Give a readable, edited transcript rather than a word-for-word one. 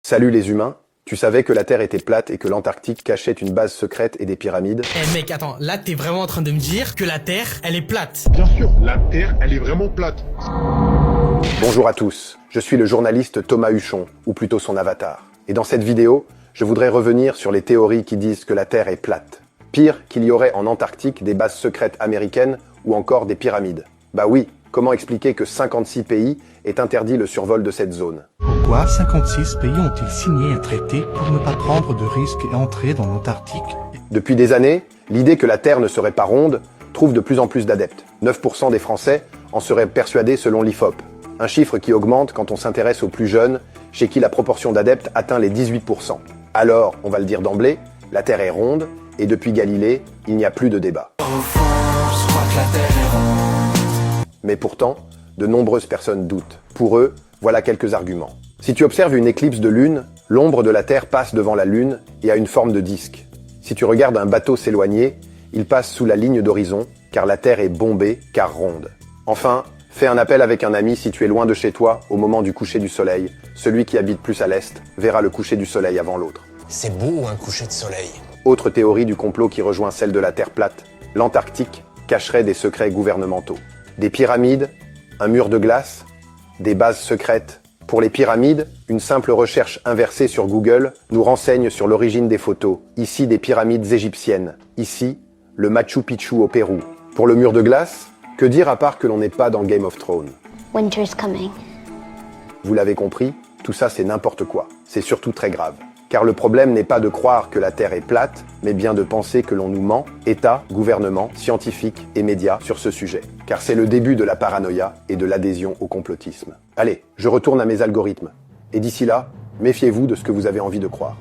Salut les humains, tu savais que la Terre était plate et que l'Antarctique cachait une base secrète et des pyramides? Eh mec, attends, là t'es vraiment en train de me dire que la Terre, elle est plate? Bien sûr, la Terre, elle est vraiment plate. Bonjour à tous, je suis le journaliste Thomas Huchon, ou plutôt son avatar. Et dans cette vidéo, je voudrais revenir sur les théories qui disent que la Terre est plate. Pire, qu'il y aurait en Antarctique des bases secrètes américaines ou encore des pyramides. Bah oui, comment expliquer que 56 pays aient interdit le survol de cette zone? Pourquoi 56 pays ont-ils signé un traité pour ne pas prendre de risques et entrer dans l'Antarctique? Depuis des années, l'idée que la Terre ne serait pas ronde trouve de plus en plus d'adeptes. 9% des Français en seraient persuadés selon l'IFOP. Un chiffre qui augmente quand on s'intéresse aux plus jeunes, chez qui la proportion d'adeptes atteint les 18%. Alors, on va le dire d'emblée, la Terre est ronde, et depuis Galilée, il n'y a plus de débat. Mais pourtant, de nombreuses personnes doutent. Pour eux, voilà quelques arguments. Si tu observes une éclipse de lune, l'ombre de la Terre passe devant la lune et a une forme de disque. Si tu regardes un bateau s'éloigner, il passe sous la ligne d'horizon, car la Terre est bombée, car ronde. Enfin, fais un appel avec un ami si tu es loin de chez toi au moment du coucher du soleil. Celui qui habite plus à l'est verra le coucher du soleil avant l'autre. C'est beau un coucher de soleil. Autre théorie du complot qui rejoint celle de la Terre plate, l'Antarctique cacherait des secrets gouvernementaux. Des pyramides, un mur de glace, des bases secrètes. Pour les pyramides, une simple recherche inversée sur Google nous renseigne sur l'origine des photos. Ici, des pyramides égyptiennes. Ici, le Machu Picchu au Pérou. Pour le mur de glace, que dire à part que l'on n'est pas dans Game of Thrones? Winter's coming. Vous l'avez compris, tout ça c'est n'importe quoi. C'est surtout très grave. Car le problème n'est pas de croire que la Terre est plate, mais bien de penser que l'on nous ment, État, gouvernement, scientifiques et médias sur ce sujet. Car c'est le début de la paranoïa et de l'adhésion au complotisme. Allez, je retourne à mes algorithmes. Et d'ici là, méfiez-vous de ce que vous avez envie de croire.